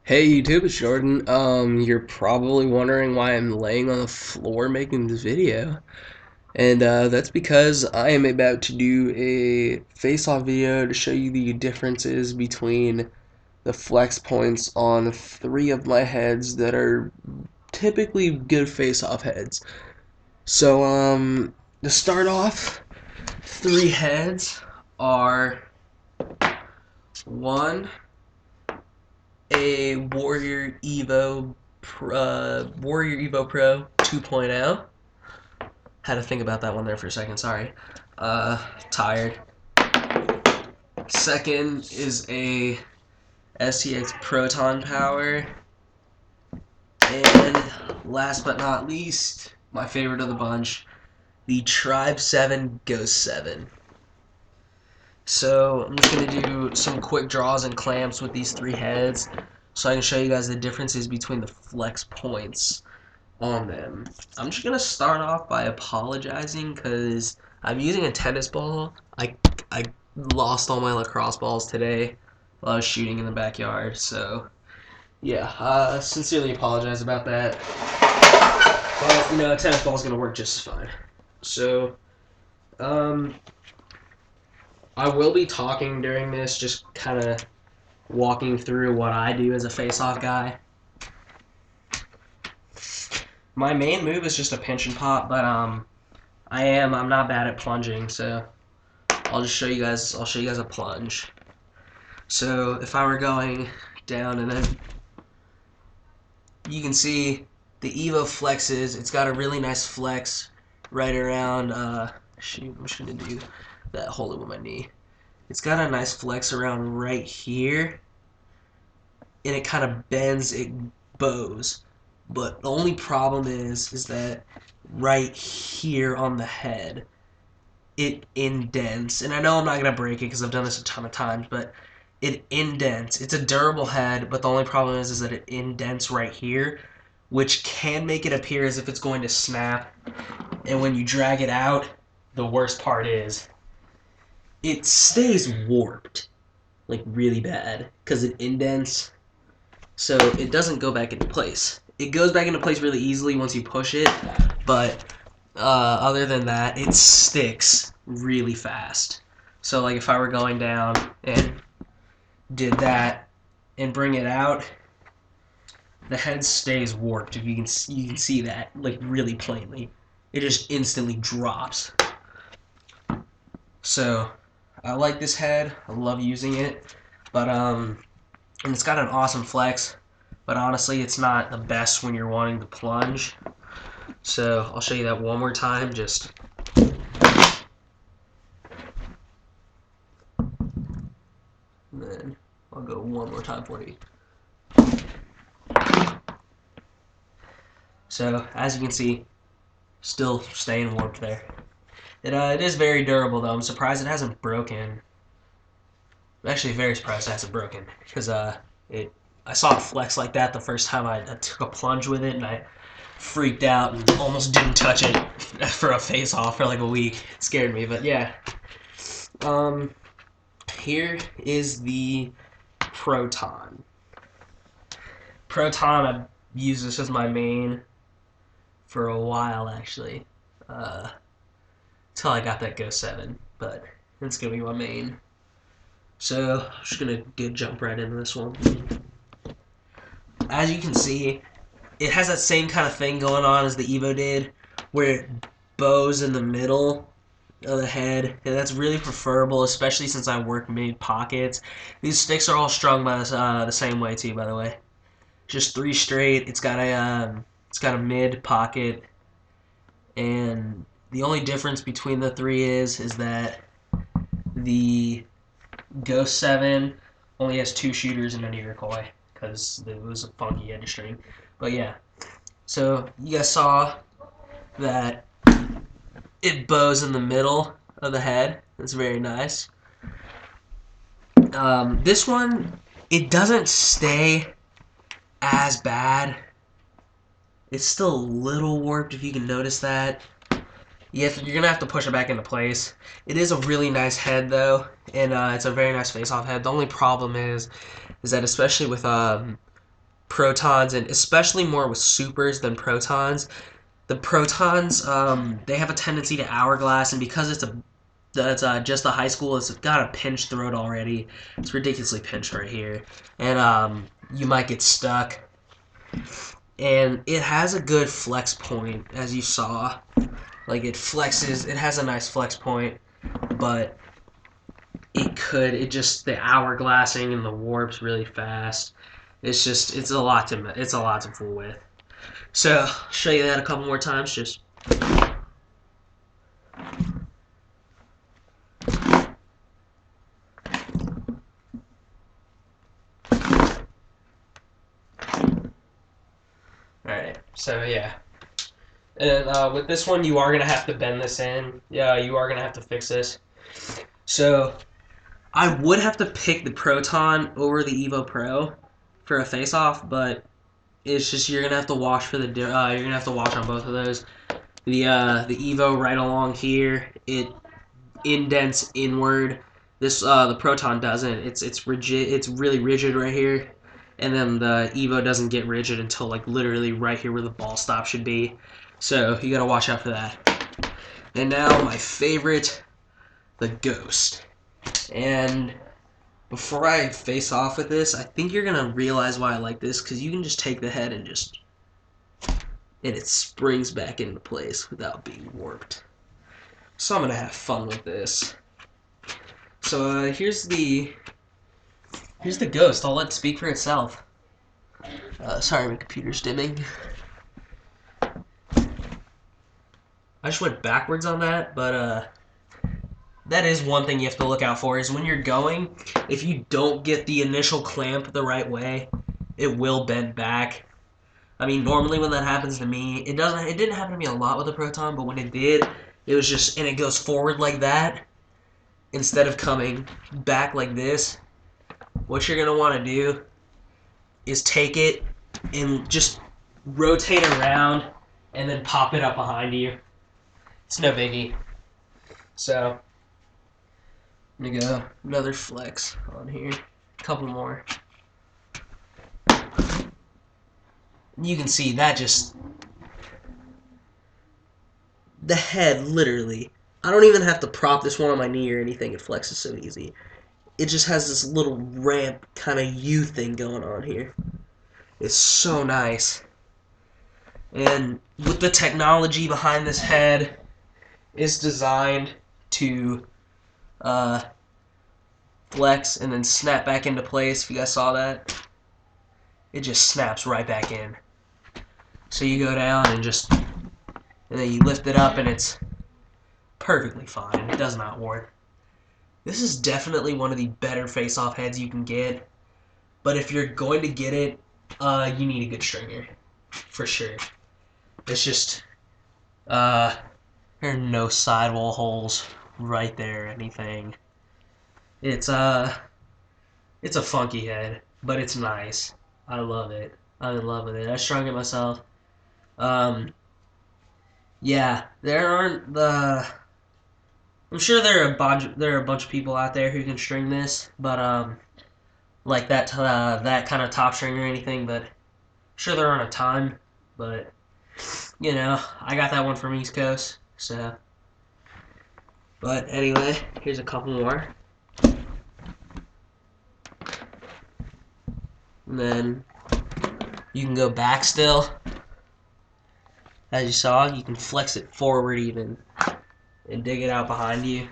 Hey YouTube, it's Jordan. You're probably wondering why I'm laying on the floor making this video. And that's because I am about to do a face-off video to show you the differences between the flex points on three of my heads that are typically good face-off heads. So, to start off, three heads are one, a Warrior Evo Pro 2.0. Had to think about that one there for a second. Sorry. Tired. Second is a STX Proton Power, and last but not least, my favorite of the bunch, the Tribe 7 Ghost 7. So I'm just gonna do some quick draws and clamps with these three heads, so I can show you guys the differences between the flex points on them. I'm just gonna start off by apologizing because I'm using a tennis ball. I lost all my lacrosse balls today while I was shooting in the backyard, so yeah, sincerely apologize about that. But a tennis ball is gonna work just fine. So, um, I will be talking during this, just kind of walking through what I do as a face-off guy. My main move is just a pinch and pop, but I'm not bad at plunging, so I'll show you guys a plunge. So if I were going down, and then you can see the Evo flexes, it's got a really nice flex right around, shoot, I'm just gonna do that, hold it with my knee. It's got a nice flex around right here, and it kind of bends, it bows. But the only problem is that right here on the head, it indents. And I know I'm not going to break it because I've done this a ton of times, but it indents. It's a durable head, but the only problem is that it indents right here, which can make it appear as if it's going to snap. And when you drag it out, the worst part is it stays warped, like really bad, because it indents, so it doesn't go back into place. It goes back into place really easily once you push it, but other than that, it sticks really fast. So like if I were going down and did that and bring it out, the head stays warped. If you can see that like really plainly. It just instantly drops. So I like this head. I love using it, but and it's got an awesome flex. But honestly, it's not the best when you're wanting to plunge. So I'll show you that one more time. Just and then I'll go one more time for you. So as you can see, still staying warped there. It is very durable though. I'm surprised it hasn't broken. I'm actually very surprised it hasn't broken because I saw it flex like that the first time I took a plunge with it, and I freaked out and almost didn't touch it for a face-off for like a week. It scared me, but yeah. Here is the Proton. I've used this as my main for a while actually, till I got that Go 7, but it's gonna be my main. So I'm just gonna jump right into this one. As you can see, it has that same kind of thing going on as the Evo did, where it bows in the middle of the head, and that's really preferable, especially since I work mid pockets. These sticks are all strung by the same way too, by the way. Just three straight. It's got a mid pocket, and the only difference between the three is that the Ghost 7 only has two shooters and a decoy because it was a funky edge string. But yeah, so you guys saw that it bows in the middle of the head. That's very nice. This one, it doesn't stay as bad. It's still a little warped, if you can notice that. You're going to have to push it back into place. It is a really nice head, though, and it's a very nice face-off head. The only problem is that especially with protons, and especially more with supers than protons. The protons, they have a tendency to hourglass, and because that's just a high school, it's got a pinched throat already. It's ridiculously pinched right here, and you might get stuck. And it has a good flex point, as you saw. Like, it flexes, it has a nice flex point, but the hourglassing and the warps really fast. It's a lot to fool with. So, I'll show you that a couple more times, just. Alright, so yeah. And with this one, you are going to have to bend this in. Yeah, you are going to have to fix this. So, I would have to pick the Proton over the Evo Pro for a face-off, but it's just you're gonna have to wash for the you're gonna have to wash on both of those. The Evo right along here, it indents inward. This the Proton doesn't. It's rigid. It's really rigid right here, and then the Evo doesn't get rigid until like literally right here where the ball stop should be. So you gotta watch out for that. And now my favorite, the Ghost. And before I face off with this, I think you're going to realize why I like this, because you can just take the head and it springs back into place without being warped. So I'm going to have fun with this. So here's the Ghost. I'll let it speak for itself. Sorry, my computer's dimming. I just went backwards on that, but that is one thing you have to look out for, is when you're going, if you don't get the initial clamp the right way, it will bend back. I mean, normally when that happens to me, it didn't happen to me a lot with the Proton, but when it did, it was just, and it goes forward like that, instead of coming back like this. What you're going to want to do is take it and just rotate around and then pop it up behind you. It's no biggie. So, I'm going to go another flex on here. A couple more. You can see that just... The head, literally. I don't even have to prop this one on my knee or anything. It flexes so easy. It just has this little ramp kind of U thing going on here. It's so nice. And with the technology behind this head, it's designed to flex and then snap back into place. If you guys saw that, it just snaps right back in. So you go down and then you lift it up and it's perfectly fine. It does not warp. This is definitely one of the better face-off heads you can get. But if you're going to get it, you need a good stringer, for sure. It's just there are no sidewall holes right there or anything. It's a funky head, but it's nice. I love it. I'm in love with it. I strung it myself. Yeah, there aren't the... I'm sure there are a bunch of people out there who can string this, but like that kind of top string or anything. But I'm sure there aren't a ton. But you know, I got that one from East Coast, so. But anyway, here's a couple more. And then you can go back still. As you saw, you can flex it forward even and dig it out behind you.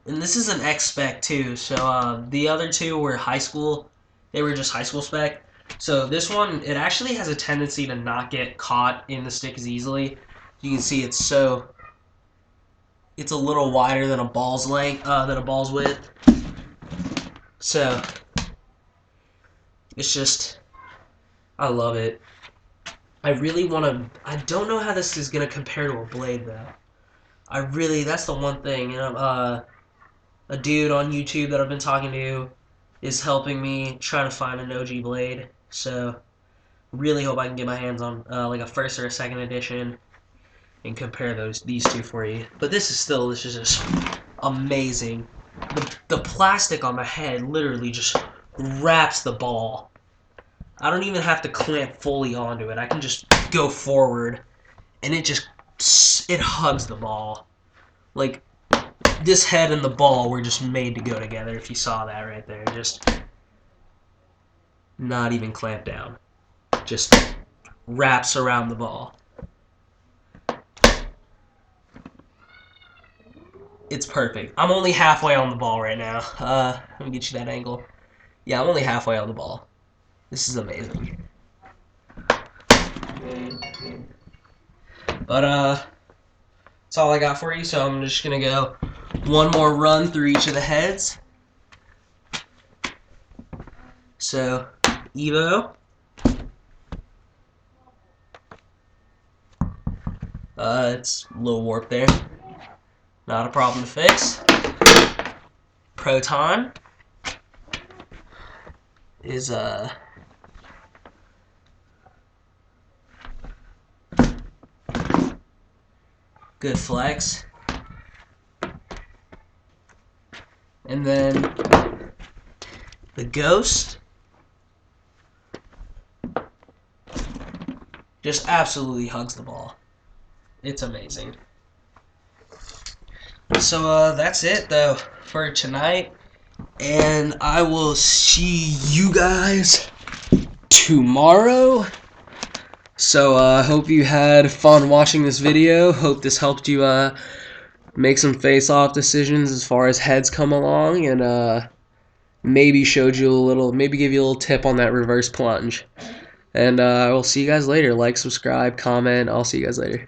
And this is an X spec too, so the other two were high school. They were just high school spec. So this one, it actually has a tendency to not get caught in the stick as easily. You can see it's a little wider than a ball's length, than a ball's width. So it's just, I love it. I don't know how this is gonna compare to a blade though. That's the one thing, you know, a dude on YouTube that I've been talking to is helping me try to find an OG blade. So really hope I can get my hands on like a first or a second edition and compare these two for you. But this is just amazing. The plastic on the head literally just wraps the ball. I don't even have to clamp fully onto it. I can just go forward, and it hugs the ball. Like, this head and the ball were just made to go together, if you saw that right there. Just not even clamped down. Just wraps around the ball. It's perfect. I'm only halfway on the ball right now. Let me get you that angle. Yeah, I'm only halfway on the ball. This is amazing. But, that's all I got for you, so I'm just going to go one more run through each of the heads. So, Evo. It's a little warped there. Not a problem to fix. Proton is good flex. And then the Ghost just absolutely hugs the ball. It's amazing. So that's it though for tonight, and I will see you guys tomorrow. So I hope you had fun watching this video. Hope this helped you make some face-off decisions as far as heads come along, and maybe showed you a little, maybe give you a little tip on that reverse plunge. And I will see you guys later. Like, subscribe, comment. I'll see you guys later.